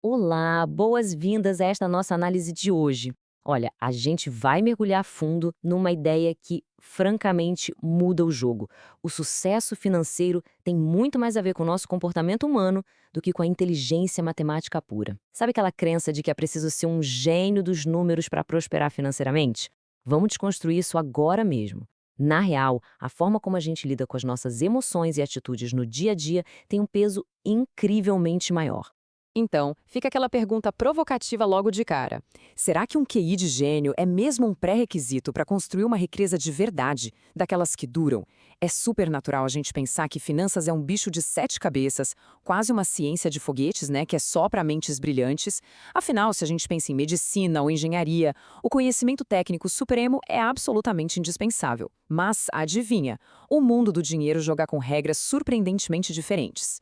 Olá, boas-vindas a esta nossa análise de hoje. Olha, a gente vai mergulhar fundo numa ideia que, francamente, muda o jogo. O sucesso financeiro tem muito mais a ver com o nosso comportamento humano do que com a inteligência matemática pura. Sabe aquela crença de que é preciso ser um gênio dos números para prosperar financeiramente? Vamos desconstruir isso agora mesmo. Na real, a forma como a gente lida com as nossas emoções e atitudes no dia a dia tem um peso incrivelmente maior. Então, fica aquela pergunta provocativa logo de cara. Será que um QI de gênio é mesmo um pré-requisito para construir uma riqueza de verdade, daquelas que duram? É super natural a gente pensar que finanças é um bicho de sete cabeças, quase uma ciência de foguetes, né, que é só para mentes brilhantes. Afinal, se a gente pensa em medicina ou engenharia, o conhecimento técnico supremo é absolutamente indispensável. Mas, adivinha, o mundo do dinheiro joga com regras surpreendentemente diferentes.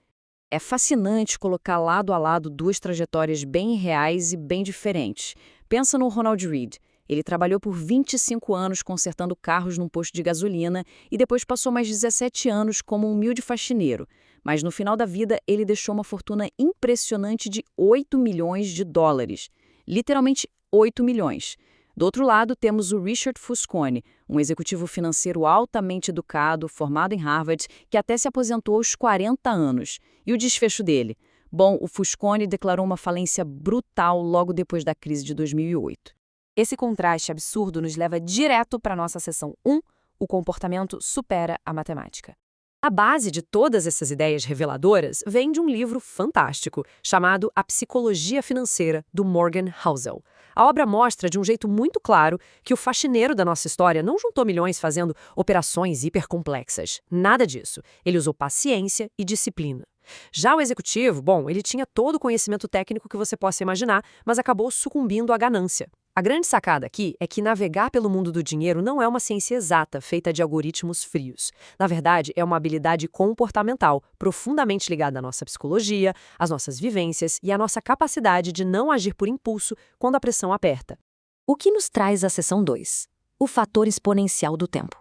É fascinante colocar lado a lado duas trajetórias bem reais e bem diferentes. Pensa no Ronald Reid. Ele trabalhou por 25 anos consertando carros num posto de gasolina e depois passou mais 17 anos como um humilde faxineiro. Mas no final da vida, ele deixou uma fortuna impressionante de 8 milhões de dólares. Literalmente 8 milhões. Do outro lado, temos o Richard Fusconi, um executivo financeiro altamente educado, formado em Harvard, que até se aposentou aos 40 anos. E o desfecho dele? Bom, o Fusconi declarou uma falência brutal logo depois da crise de 2008. Esse contraste absurdo nos leva direto para a nossa seção 1, o comportamento supera a matemática. A base de todas essas ideias reveladoras vem de um livro fantástico chamado A Psicologia Financeira, do Morgan Housel. A obra mostra de um jeito muito claro que o faxineiro da nossa história não juntou milhões fazendo operações hipercomplexas. Nada disso. Ele usou paciência e disciplina. Já o executivo, bom, ele tinha todo o conhecimento técnico que você possa imaginar, mas acabou sucumbindo à ganância. A grande sacada aqui é que navegar pelo mundo do dinheiro não é uma ciência exata, feita de algoritmos frios. Na verdade, é uma habilidade comportamental, profundamente ligada à nossa psicologia, às nossas vivências e à nossa capacidade de não agir por impulso quando a pressão aperta. O que nos traz a seção 2? O fator exponencial do tempo.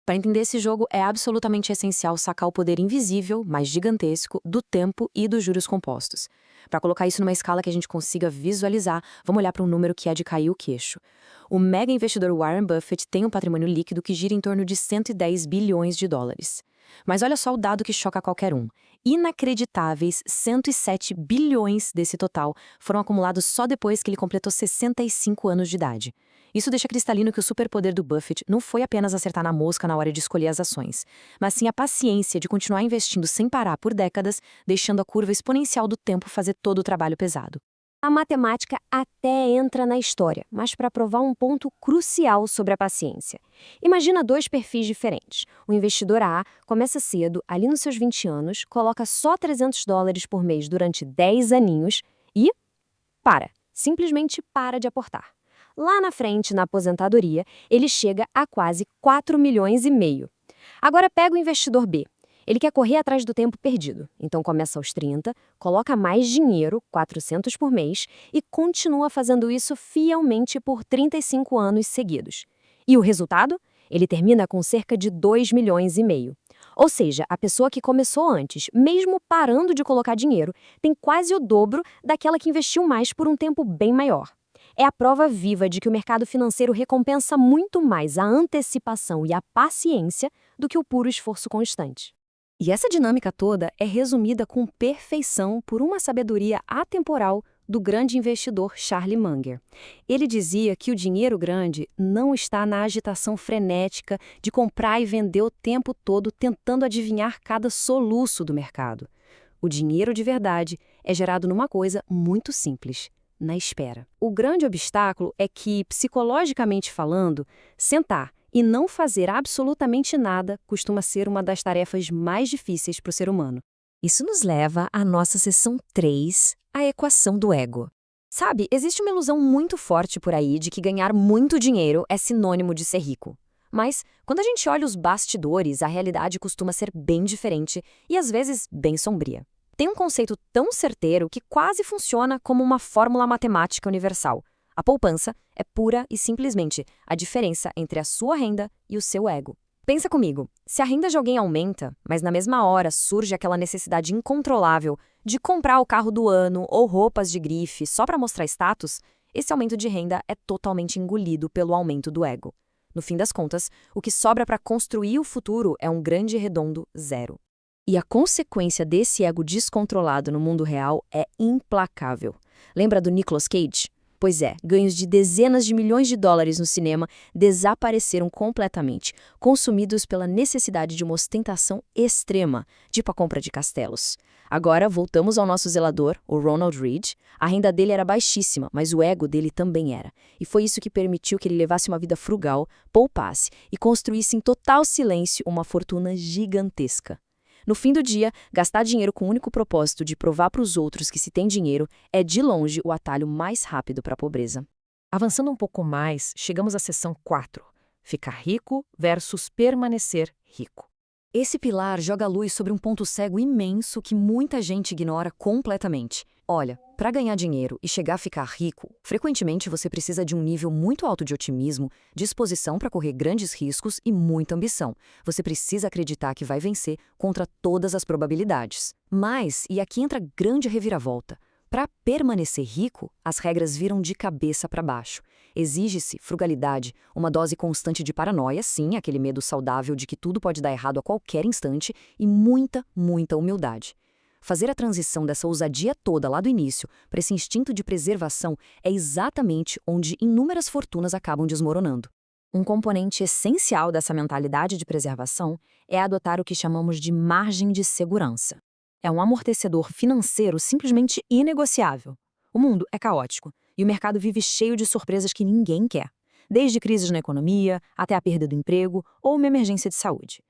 Para entender esse jogo, é absolutamente essencial sacar o poder invisível, mas gigantesco, do tempo e dos juros compostos. Para colocar isso numa escala que a gente consiga visualizar, vamos olhar para um número que é de cair o queixo. O mega investidor Warren Buffett tem um patrimônio líquido que gira em torno de 110 bilhões de dólares. Mas olha só o dado que choca qualquer um. Inacreditáveis 107 bilhões desse total foram acumulados só depois que ele completou 65 anos de idade. Isso deixa cristalino que o superpoder do Buffett não foi apenas acertar na mosca na hora de escolher as ações, mas sim a paciência de continuar investindo sem parar por décadas, deixando a curva exponencial do tempo fazer todo o trabalho pesado. A matemática até entra na história, mas para provar um ponto crucial sobre a paciência. Imagina dois perfis diferentes. O investidor A começa cedo, ali nos seus 20 anos, coloca só US$ 300 por mês durante 10 aninhos e simplesmente para de aportar. Lá na frente, na aposentadoria, ele chega a quase 4 milhões e meio. Agora pega o investidor B. Ele quer correr atrás do tempo perdido, então começa aos 30, coloca mais dinheiro, 400 por mês, e continua fazendo isso fielmente por 35 anos seguidos. E o resultado? Ele termina com cerca de 2 milhões e meio. Ou seja, a pessoa que começou antes, mesmo parando de colocar dinheiro, tem quase o dobro daquela que investiu mais por um tempo bem maior. É a prova viva de que o mercado financeiro recompensa muito mais a antecipação e a paciência do que o puro esforço constante. E essa dinâmica toda é resumida com perfeição por uma sabedoria atemporal do grande investidor Charlie Munger. Ele dizia que o dinheiro grande não está na agitação frenética de comprar e vender o tempo todo tentando adivinhar cada soluço do mercado. O dinheiro de verdade é gerado numa coisa muito simples: na espera. O grande obstáculo é que, psicologicamente falando, sentar e não fazer absolutamente nada costuma ser uma das tarefas mais difíceis para o ser humano. Isso nos leva à nossa seção 3, a equação do ego. Sabe, existe uma ilusão muito forte por aí de que ganhar muito dinheiro é sinônimo de ser rico. Mas, quando a gente olha os bastidores, a realidade costuma ser bem diferente e, às vezes, bem sombria. Tem um conceito tão certeiro que quase funciona como uma fórmula matemática universal. A poupança é pura e simplesmente a diferença entre a sua renda e o seu ego. Pensa comigo, se a renda de alguém aumenta, mas na mesma hora surge aquela necessidade incontrolável de comprar o carro do ano ou roupas de grife só para mostrar status, esse aumento de renda é totalmente engolido pelo aumento do ego. No fim das contas, o que sobra para construir o futuro é um grande e redondo zero. E a consequência desse ego descontrolado no mundo real é implacável. Lembra do Nicolas Cage? Pois é, ganhos de dezenas de milhões de dólares no cinema desapareceram completamente, consumidos pela necessidade de uma ostentação extrema, tipo a compra de castelos. Agora, voltamos ao nosso zelador, o Ronald Reed. A renda dele era baixíssima, mas o ego dele também era. E foi isso que permitiu que ele levasse uma vida frugal, poupasse e construísse em total silêncio uma fortuna gigantesca. No fim do dia, gastar dinheiro com o único propósito de provar para os outros que se tem dinheiro é, de longe, o atalho mais rápido para a pobreza. Avançando um pouco mais, chegamos à seção 4. Ficar rico versus permanecer rico. Esse pilar joga luz sobre um ponto cego imenso que muita gente ignora completamente. Olha, para ganhar dinheiro e chegar a ficar rico, frequentemente você precisa de um nível muito alto de otimismo, disposição para correr grandes riscos e muita ambição. Você precisa acreditar que vai vencer contra todas as probabilidades. Mas, e aqui entra a grande reviravolta, para permanecer rico, as regras viram de cabeça para baixo. Exige-se frugalidade, uma dose constante de paranoia, sim, aquele medo saudável de que tudo pode dar errado a qualquer instante, e muita, muita humildade. Fazer a transição dessa ousadia toda lá do início para esse instinto de preservação é exatamente onde inúmeras fortunas acabam desmoronando. Um componente essencial dessa mentalidade de preservação é adotar o que chamamos de margem de segurança. É um amortecedor financeiro simplesmente inegociável. O mundo é caótico e o mercado vive cheio de surpresas que ninguém quer, desde crises na economia até a perda do emprego ou uma emergência de saúde.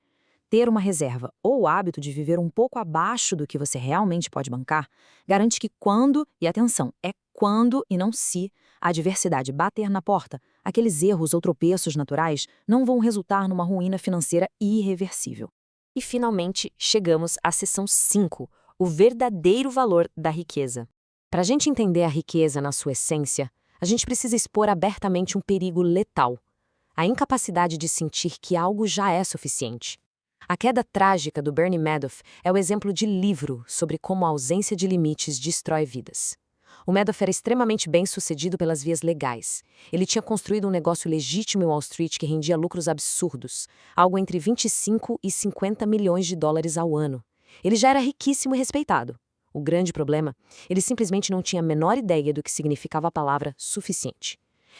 Ter uma reserva ou o hábito de viver um pouco abaixo do que você realmente pode bancar garante que quando, e atenção, é quando e não se, a adversidade bater na porta, aqueles erros ou tropeços naturais não vão resultar numa ruína financeira irreversível. E finalmente chegamos à seção 5, o verdadeiro valor da riqueza. Para a gente entender a riqueza na sua essência, a gente precisa expor abertamente um perigo letal: a incapacidade de sentir que algo já é suficiente. A queda trágica do Bernie Madoff é o exemplo de livro sobre como a ausência de limites destrói vidas. O Madoff era extremamente bem-sucedido pelas vias legais. Ele tinha construído um negócio legítimo em Wall Street que rendia lucros absurdos, algo entre 25 e 50 milhões de dólares ao ano. Ele já era riquíssimo e respeitado. O grande problema, ele simplesmente não tinha a menor ideia do que significava a palavra suficiente.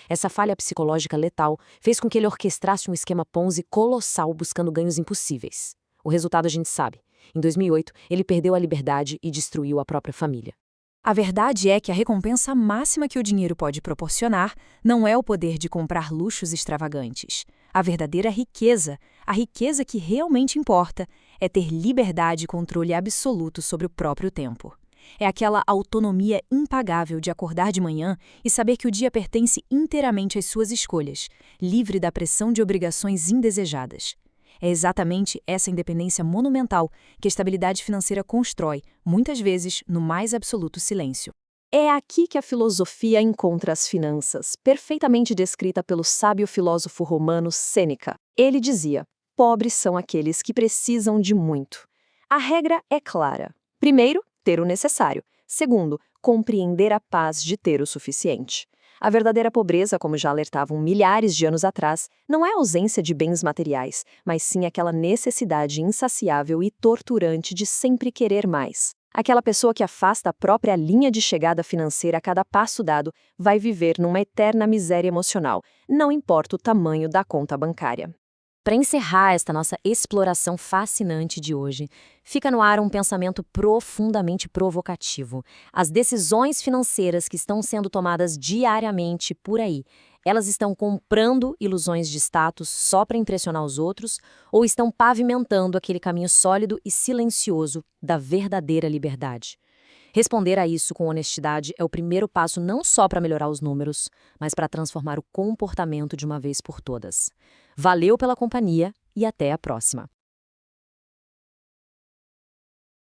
Essa falha psicológica letal fez com que ele orquestrasse um esquema Ponzi colossal buscando ganhos impossíveis. O resultado a gente sabe. Em 2008, ele perdeu a liberdade e destruiu a própria família. A verdade é que a recompensa máxima que o dinheiro pode proporcionar não é o poder de comprar luxos extravagantes. A verdadeira riqueza, a riqueza que realmente importa, é ter liberdade e controle absoluto sobre o próprio tempo. É aquela autonomia impagável de acordar de manhã e saber que o dia pertence inteiramente às suas escolhas, livre da pressão de obrigações indesejadas. É exatamente essa independência monumental que a estabilidade financeira constrói, muitas vezes, no mais absoluto silêncio. É aqui que a filosofia encontra as finanças, perfeitamente descrita pelo sábio filósofo romano Sêneca. Ele dizia: pobres são aqueles que precisam de muito. A regra é clara. Primeiro, ter o necessário. Segundo, compreender a paz de ter o suficiente. A verdadeira pobreza, como já alertavam milhares de anos atrás, não é a ausência de bens materiais, mas sim aquela necessidade insaciável e torturante de sempre querer mais. Aquela pessoa que afasta a própria linha de chegada financeira a cada passo dado vai viver numa eterna miséria emocional, não importa o tamanho da conta bancária. Para encerrar esta nossa exploração fascinante de hoje, fica no ar um pensamento profundamente provocativo. As decisões financeiras que estão sendo tomadas diariamente por aí, elas estão comprando ilusões de status só para impressionar os outros ou estão pavimentando aquele caminho sólido e silencioso da verdadeira liberdade? Responder a isso com honestidade é o primeiro passo não só para melhorar os números, mas para transformar o comportamento de uma vez por todas. Valeu pela companhia e até a próxima!